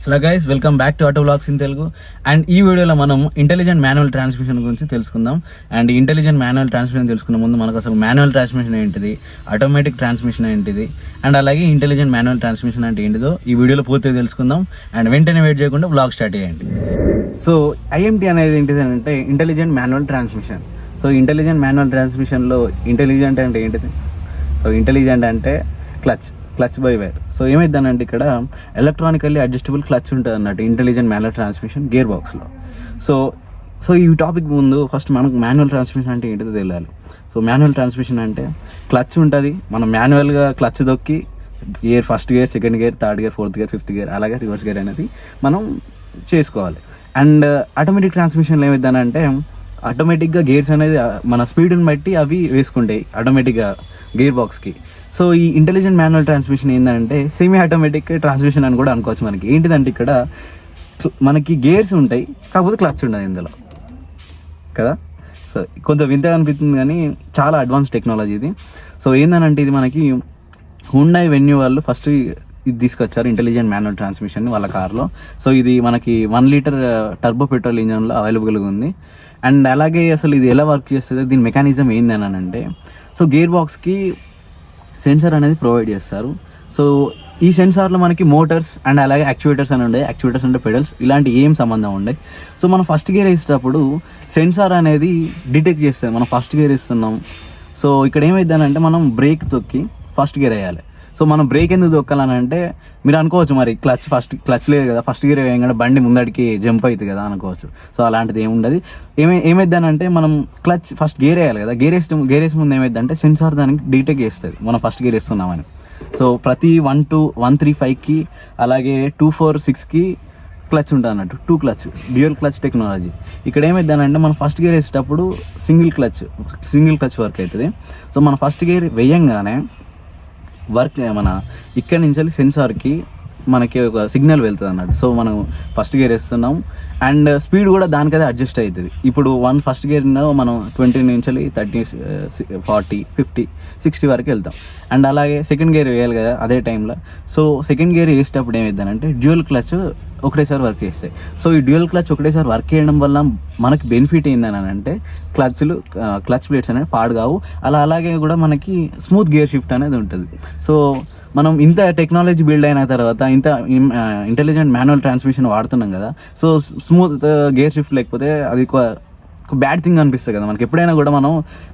Hello guys, welcome back to auto vlogs in Telugu. And ఈ వీడియోలో మనం ఇంటెలిజెంట్ మాన్యువల్ ట్రాన్స్మిషన్ గురించి తెలుసుకుందాం. అండ్ ఇంటెలిజెంట్ మాన్యువల్ ట్రాన్స్మిషన్ తెలుసుకునే ముందు మనకు అసలు మాన్యువల్ ట్రాన్స్మిషన్ ఏంటిది, ఆటోమేటిక్ ట్రాన్స్మిషన్ ఏంటిది, అండ్ అలాగే ఇంటెలిజెంట్ మాన్యువల్ ట్రాన్స్మిషన్ అంటే ఏంటిదో ఈ వీడియోలో పూర్తిగా తెలుసుకుందాం. అండ్ వెంటనే వెయిట్ చేయకుండా వ్లాగ్ స్టార్ట్ చేయండి. సో IMT అనేది ఏంటిది అంటే intelligent manual transmission. So intelligent manual ట్రాన్స్మిషన్లో ఇంటెలిజెంట్ అంటే ఏంటిది? సో ఇంటెలిజెంట్ అంటే క్లచ్ బై వైర్. సో ఏమైందనంటే ఇక్కడ ఎలక్ట్రానికల్లీ అడ్జస్టబుల్ క్లచ్ ఉంటుంది అన్నట్టు ఇంటెలిజెంట్ మాన్యువల్ ట్రాన్స్మిషన్ గేర్ బాక్స్లో. సో ఈ టాపిక్ ముందు ఫస్ట్ మనకు మాన్యువల్ ట్రాన్స్మిషన్ అంటే ఏంటిదో తెలియాలి. సో మాన్యువల్ ట్రాన్స్మిషన్ అంటే క్లచ్ ఉంటుంది, మనం మాన్యువల్గా క్లచ్ దొక్కి gear, first gear, second gear, third gear, fourth gear, fifth gear, అలాగే రివర్స్ గేర్ అనేది మనం చేసుకోవాలి. అండ్ ఆటోమేటిక్ ట్రాన్స్మిషన్లో ఏమైందనంటే ఆటోమేటిక్గా గేర్స్ అనేది మన స్పీడ్ని బట్టి అవి వేసుకుంటాయి ఆటోమేటిక్గా గేర్ బాక్స్కి. సో ఈ ఇంటెలిజెంట్ మాన్యువల్ ట్రాన్స్మిషన్ ఏంటంటే సెమీ ఆటోమేటిక్ ట్రాన్స్మిషన్ అని కూడా అనుకోవచ్చు. మనకి ఏంటిదంటే ఇక్కడ మనకి గేర్స్ ఉంటాయి, కాకపోతే క్లచ్ ఉండదు ఇందులో కదా. సో కొంత వింతగా అనిపిస్తుంది కానీ చాలా అడ్వాన్స్ టెక్నాలజీ ఇది. సో ఏంటంటే ఇది మనకి Hyundai Venue వాళ్ళు ఫస్ట్ ఇది తీసుకొచ్చారు ఇంటెలిజెంట్ మాన్యువల్ ట్రాన్స్మిషన్ వాళ్ళ కార్లో. సో ఇది మనకి 1 లీటర్ టర్బో పెట్రోల్ ఇంజన్లో అవైలబుల్గా ఉంది. అండ్ అలాగే అసలు ఇది ఎలా వర్క్ చేస్తుంది, దీని మెకానిజం ఏందని అంటే, సో గేర్ బాక్స్కి సెన్సార్ అనేది ప్రొవైడ్ చేస్తారు. సో ఈ సెన్సార్లో మనకి మోటార్స్ అండ్ అలాగే యాక్చువేటర్స్ అని ఉండే, యాక్చువేటర్స్ అంటే పెడల్స్, ఇలాంటి ఏం సంబంధం ఉండే. సో మనం ఫస్ట్ గేర్ వేసేటప్పుడు సెన్సార్ అనేది డిటెక్ట్ చేస్తుంది మనం ఫస్ట్ గేర్ ఇస్తున్నాం. సో ఇక్కడ ఏమైందనంటే మనం బ్రేక్ తొక్కి ఫస్ట్ గేర్ వేయాలి. సో మనం బ్రేక్ ఎందుకు తొక్కాలని అంటే మీరు అనుకోవచ్చు, మరి క్లచ్ లేదు కదా, ఫస్ట్ గేర్ వేయగానే బండి ముందడికి జంప్ అవుతుంది కదా అనుకోవచ్చు. సో అలాంటిది ఏముండదు. ఏమైందనంటే మనం క్లచ్ ఫస్ట్ గేర్ వేయాలి కదా, గేర్ వేసే ముందు ఏమైందంటే సెన్సార్ దానికి డిటెక్ట్ చేస్తుంది మనం ఫస్ట్ గేర్ వేస్తున్నామని. సో ప్రతి 1, 2, 1, 3, 5కి అలాగే 2, 4, 6కి క్లచ్ ఉంటుంది అన్నట్టు, 2 క్లచ్, డ్యూయల్ క్లచ్ టెక్నాలజీ. ఇక్కడ ఏమైందనంటే మనం ఫస్ట్ గేర్ వేసేటప్పుడు సింగిల్ క్లచ్ వర్క్ అవుతుంది. సో మన ఫస్ట్ గేర్ వేయంగానే మన ఇక్కడి నుంచి సెన్సార్కి మనకి ఒక సిగ్నల్ వెళ్తుంది అన్నట్టు. సో మనం ఫస్ట్ గేర్ వేస్తున్నాం అండ్ స్పీడ్ కూడా దానికదే అడ్జస్ట్ అవుతుంది. ఇప్పుడు ఫస్ట్ గేర్లో మనం 20 నుంచి 30, 40, 50, 60 వరకు వెళ్తాం. అండ్ అలాగే సెకండ్ గేర్ వేయాలి కదా అదే టైంలో. సో సెకండ్ గేర్ వేసేటప్పుడు ఏమైందంటే డ్యూయల్ క్లచ్ ఒకటేసారి వర్క్ చేస్తాయి. సో ఈ డ్యూయల్ క్లచ్ ఒకటేసారి వర్క్ చేయడం వల్ల మనకి బెనిఫిట్ ఏందని అంటే క్లచ్ ప్లేట్స్ అనేవి పాడు కావు. అలాగే కూడా మనకి స్మూత్ గేర్ షిఫ్ట్ అనేది ఉంటుంది. సో మనం ఇంత టెక్నాలజీ బిల్డ్ అయిన తర్వాత ఇంత ఇంటెలిజెంట్ మాన్యువల్ ట్రాన్స్మిషన్ వాడుతున్నాం కదా. సో స్మూత్ గేర్ షిఫ్ట్ లేకపోతే అది ఒక బ్యాడ్ థింగ్ అనిపిస్తుంది కదా మనకి. ఎప్పుడైనా కూడా మనం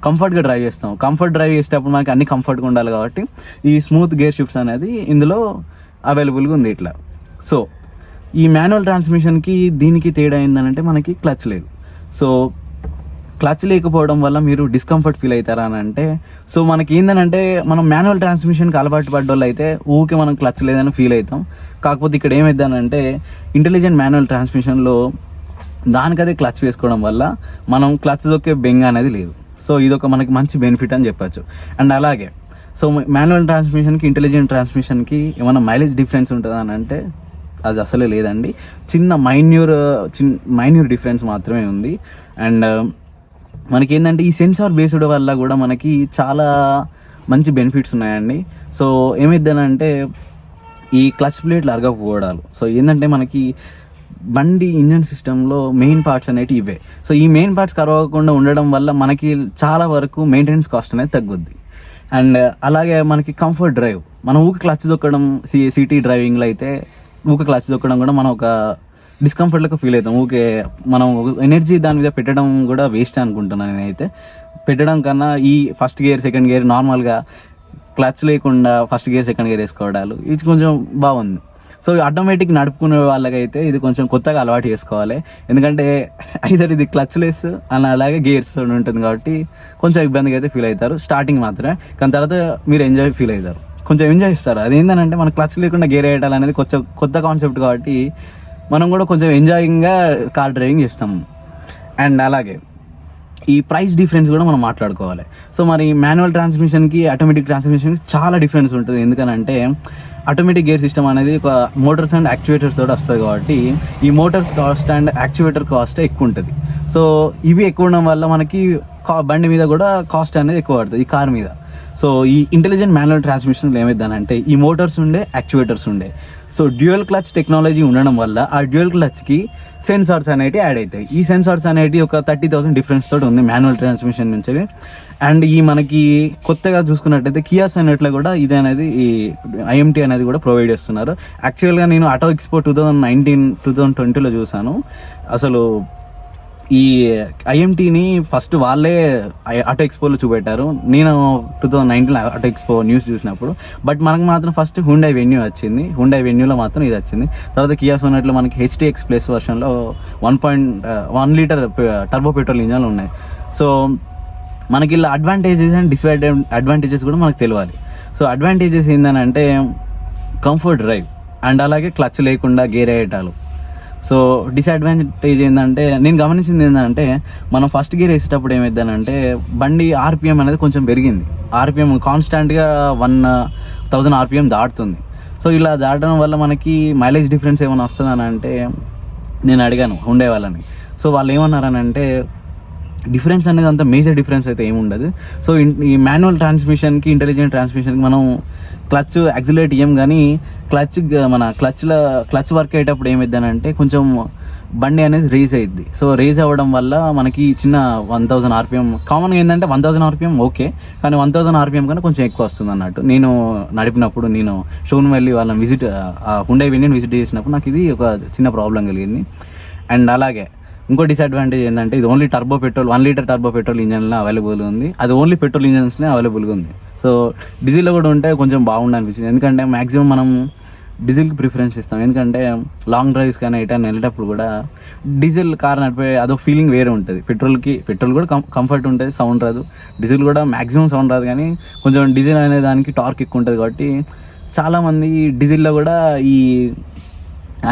కంఫర్ట్గా డ్రైవ్ చేస్తాం, డ్రైవ్ చేసేటప్పుడు మనకి అన్ని కంఫర్ట్గా ఉండాలి కాబట్టి ఈ స్మూత్ గేర్ షిఫ్ట్స్ అనేది ఇందులో అవైలబుల్గా ఉంది ఇట్లా. సో ఈ మాన్యువల్ ట్రాన్స్మిషన్కి దీనికి తేడా ఏంటంటే మనకి క్లచ్ లేదు. సో క్లచ్ లేకపోవడం వల్ల మీరు డిస్కంఫర్ట్ ఫీల్ అవుతారా అని అంటే, సో మనకి ఏంటంటే మనం మాన్యువల్ ట్రాన్స్మిషన్కి అలవాటు పడ్డోళ్ళు అయితే ఊకే మనం క్లచ్ లేదని ఫీల్ అవుతాం. కాకపోతే ఇక్కడ ఏమైందనంటే ఇంటెలిజెంట్ మాన్యువల్ ట్రాన్స్మిషన్లో దానికదే క్లచ్ వేసుకోవడం వల్ల మనం క్లచ్ దొక్కే బెంగ అనేది లేదు. సో ఇదొక మనకి మంచి బెనిఫిట్ అని చెప్పచ్చు. అండ్ అలాగే సో మాన్యువల్ ట్రాన్స్మిషన్కి ఇంటెలిజెంట్ ట్రాన్స్మిషన్కి ఏమైనా మైలేజ్ డిఫరెన్స్ ఉంటుందా అని అంటే అది అసలే లేదండి. చిన్న మైన్యూర్ డిఫరెన్స్ మాత్రమే ఉంది. అండ్ మనకి ఏంటంటే ఈ సెన్సార్ బేస్డ్ వల్ల కూడా మనకి చాలా మంచి బెనిఫిట్స్ ఉన్నాయండి. సో ఏమైందనంటే ఈ క్లచ్ ప్లేట్లు అరగకపోవడాలు. సో ఏంటంటే మనకి బండి ఇంజన్ సిస్టంలో మెయిన్ పార్ట్స్ అనేవి ఇవే. సో ఈ మెయిన్ పార్ట్స్ కరవకుండా ఉండడం వల్ల మనకి చాలా వరకు మెయింటెనెన్స్ కాస్ట్ అనేది తగ్గుద్ది. అండ్ అలాగే మనకి కంఫర్ట్ డ్రైవ్, మనం ఊకి క్లచ్ దొక్కడం సిటీ డ్రైవింగ్లో అయితే ఊకే క్లచ్ దొక్కడం కూడా మనం ఒక డిస్కంఫర్ట్గా ఫీల్ అవుతాం. ఊకే మనం ఎనర్జీ దాని మీద పెట్టడం కూడా వేస్ట్ అనుకుంటున్నాను నేనైతే. పెట్టడం కన్నా ఈ ఫస్ట్ గేర్, సెకండ్ గేర్ నార్మల్గా క్లచ్ లేకుండా ఫస్ట్ గేర్, సెకండ్ గేర్ వేసుకోవడాలు ఇది కొంచెం బాగుంది. సో ఆటోమేటిక్ నడుపుకునే వాళ్ళకైతే ఇది కొంచెం కొత్తగా అలవాటు చేసుకోవాలి. ఎందుకంటే అయితే ఇది క్లచ్ లెస్ అని అలాగే గేర్స్ ఉంటుంది కాబట్టి కొంచెం ఇబ్బందిగా అయితే ఫీల్ అవుతారు స్టార్టింగ్ మాత్రమే. కానీ తర్వాత మీరు ఎంజాయ్ ఫీల్ అవుతారు, కొంచెం ఎంజాయ్ చేస్తారు. అదేంటంటే మన క్లచ్ లేకుండా గేర్ వేయడాలు అనేది కొత్త కాన్సెప్ట్ కాబట్టి మనం కూడా కొంచెం ఎంజాయింగ్గా కార్ డ్రైవింగ్ చేస్తాము. అండ్ అలాగే ఈ ప్రైస్ డిఫరెన్స్ కూడా మనం మాట్లాడుకోవాలి. సో మరి మాన్యువల్ ట్రాన్స్మిషన్కి ఆటోమేటిక్ ట్రాన్స్మిషన్కి చాలా డిఫరెన్స్ ఉంటుంది. ఎందుకనంటే ఆటోమేటిక్ గేర్ సిస్టమ్ అనేది ఒక మోటార్స్ అండ్ యాక్చువేటర్స్ తోటి వస్తుంది కాబట్టి ఈ Motors cost and actuator cost ఎక్కువ ఉంటుంది. సో ఇవి ఎక్కువ ఉండడం వల్ల మనకి బండి మీద కూడా కాస్ట్ అనేది ఎక్కువ పడుతుంది ఈ కార్ మీద. సో ఈ ఇంటెలిజెంట్ మాన్యువల్ ట్రాన్స్మిషన్లో ఏమైందనంటే ఈ మోటార్స్ ఉండే, యాక్చువేటర్స్ ఉండే. సో డ్యూయల్ క్లచ్ టెక్నాలజీ ఉండడం వల్ల ఆ డ్యూయల్ క్లచ్కి సెన్సార్స్ అనేవి యాడ్ అవుతాయి. ఈ సెన్సార్స్ అనేవి ఒక 30,000 డిఫరెన్స్ తోటి ఉంది మాన్యువల్ ట్రాన్స్మిషన్ నుంచి. అండ్ ఈ మనకి కొత్తగా చూసుకున్నట్టయితే కియాస్ అనేట్లో కూడా ఇది అనేది ఈ IMT అనేది కూడా ప్రొవైడ్ చేస్తున్నారు. యాక్చువల్గా నేను ఆటో ఎక్స్పో 2020లో చూసాను. అసలు ఈ IMTని ఫస్ట్ వాళ్ళే ఆటో ఎక్స్పోలో చూపెట్టారు. నేను 2019 ఆటో ఎక్స్పో న్యూస్ చూసినప్పుడు. బట్ మనకు మాత్రం ఫస్ట్ Hyundai Venue వచ్చింది. Hyundai Venueలో మాత్రం ఇది వచ్చింది. తర్వాత కియా సోనెట్లో మనకి HTX ప్లస్ వర్షన్లో 1.1 లీటర్ టర్బో పెట్రోల్ ఇంజన్లు ఉన్నాయి. సో మనకి ఇలా అడ్వాంటేజెస్ అండ్ అడ్వాంటేజెస్ కూడా మనకు తెలియాలి. సో అడ్వాంటేజెస్ ఏంటని అంటే కంఫర్ట్ డ్రైవ్ అండ్ అలాగే క్లచ్ లేకుండా గేర్ వేయటాలు. సో డిసడ్వాంటేజ్ ఏంటంటే నేను గమనించింది ఏంటంటే మనం ఫస్ట్ గేర్ వేసేటప్పుడు ఏమైందనంటే బండి RPM అనేది కొంచెం పెరిగింది. RPM కాన్స్టాంట్గా 1000 RPM దాటుతుంది. సో ఇలా దాటడం వల్ల మనకి మైలేజ్ డిఫరెన్స్ ఏమైనా వస్తుందని అంటే నేను అడిగాను Hyundai వాళ్ళని. సో వాళ్ళు ఏమన్నారనంటే డిఫరెన్స్ అనేది అంత మేజర్ డిఫరెన్స్ అయితే ఏముండదు. సో ఈ మాన్యువల్ ట్రాన్స్మిషన్కి ఇంటెలిజెంట్ ట్రాన్స్మిషన్కి మనం క్లచ్ యాక్సిలరేట్ ఇయ్యం, కానీ క్లచ్ వర్క్ అయ్యేటప్పుడు ఏమైందనంటే కొంచెం బండి అనేది రేజ్ అయ్యిద్ది. సో రేజ్ అవ్వడం వల్ల మనకి చిన్న 1000 RPM కామన్గా ఏంటంటే 1000 RPM ఓకే, కానీ 1000 RPM కన్నా కొంచెం ఎక్కువ వస్తుంది అన్నట్టు. నేను నడిపినప్పుడు నేను షోరూమ్ వెళ్ళి వాళ్ళని Hyundai Venueని విజిట్ చేసినప్పుడు నాకు ఇది ఒక చిన్న ప్రాబ్లం కలిగింది. అండ్ అలాగే ఇంకో డిసడ్వాంటేజ్ ఏంటంటే ఇది only turbo petrol 1 litre turbo petrol ఇంజన్లో అవైలబుల్గా ఉంది. అది ఓన్లీ పెట్రోల్ ఇంజన్స్నే అవైలబుల్గా ఉంది. సో డీజిల్లో కూడా ఉంటే కొంచెం బాగుండు అనిపించింది. ఎందుకంటే మ్యాక్సిమం మనం డీజిల్కి ప్రిఫరెన్స్ ఇస్తాం. ఎందుకంటే లాంగ్ డ్రైవ్స్ కానీ ఎటైనా వెళ్ళేటప్పుడు కూడా డీజిల్ కార్ నడిపే అదో ఫీలింగ్ వేరే ఉంటుంది. పెట్రోల్ కూడా కంఫర్ట్ ఉంటుంది, సౌండ్ రాదు. డీజిల్ కూడా మ్యాక్సిమం సౌండ్ రాదు, కానీ కొంచెం డీజిల్ అనే దానికి టార్క్ ఎక్కువ ఉంటుంది. కాబట్టి చాలామంది డీజిల్లో కూడా ఈ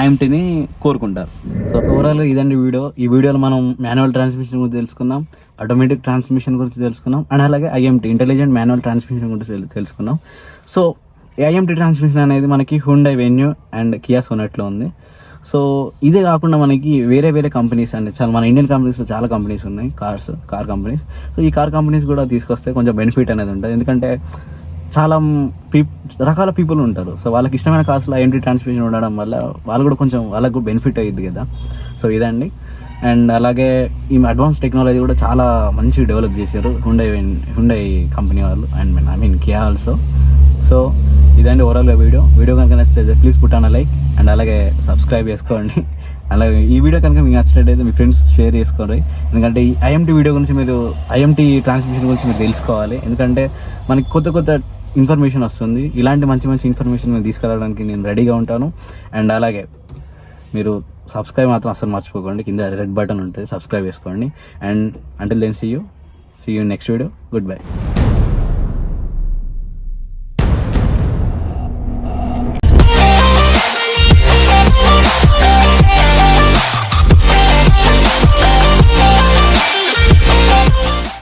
IMTని కోరుకుంటారు. సో ఓవరాల్ ఇదండి వీడియో. ఈ వీడియోలో మనం మాన్యువల్ ట్రాన్స్మిషన్ గురించి తెలుసుకున్నాం, ఆటోమేటిక్ ట్రాన్స్మిషన్ గురించి తెలుసుకున్నాం, అండ్ అలాగే IMT ఇంటెలిజెంట్ మాన్యువల్ ట్రాన్స్మిషన్ గురించి తెలుసుకున్నాం. సో IMT ట్రాన్స్మిషన్ అనేది మనకి Hyundai Venue అండ్ కియా సోనెట్లో ఉంది. సో ఇదే కాకుండా మనకి వేరే కంపెనీస్ అండి, మన ఇండియన్ కంపెనీస్లో చాలా కంపెనీస్ ఉన్నాయి, కార్ కంపెనీస్. సో ఈ కార్ కంపెనీస్ కూడా తీసుకొస్తే కొంచెం బెనిఫిట్ అనేది ఉంటుంది. ఎందుకంటే చాలా రకాల పీపుల్ ఉంటారు. సో వాళ్ళకి ఇష్టమైన కార్స్లో IMT ట్రాన్స్మిషన్ ఉండడం వల్ల వాళ్ళకు కూడా బెనిఫిట్ అయ్యిద్ది కదా. సో ఇదండి. అండ్ అలాగే ఈ అడ్వాన్స్ టెక్నాలజీ కూడా చాలా మంచి డెవలప్ చేశారు Hyundai కంపెనీ వాళ్ళు అండ్ కియా ఆల్సో. సో ఇదండి ఓవరాల్గా వీడియో కనుక నచ్చితే please put on like and అలాగే సబ్స్క్రైబ్ చేసుకోండి. అలాగే ఈ వీడియో కనుక మీకు నచ్చినట్టయితే మీ ఫ్రెండ్స్ షేర్ చేసుకోండి. ఎందుకంటే ఈ IMT వీడియో గురించి IMT ట్రాన్స్మిషన్ గురించి మీరు తెలుసుకోవాలి. ఎందుకంటే మనకి కొత్త ఇన్ఫర్మేషన్ వస్తుంది. ఇలాంటి మంచి ఇన్ఫర్మేషన్ మేము తీసుకురావడానికి నేను రెడీగా ఉంటాను. అండ్ అలాగే మీరు సబ్స్క్రైబ్ మాత్రం అసలు మర్చిపోకండి. కింద రెడ్ బటన్ ఉంటుంది, సబ్స్క్రైబ్ చేసుకోండి. And until then see you next video. Good by.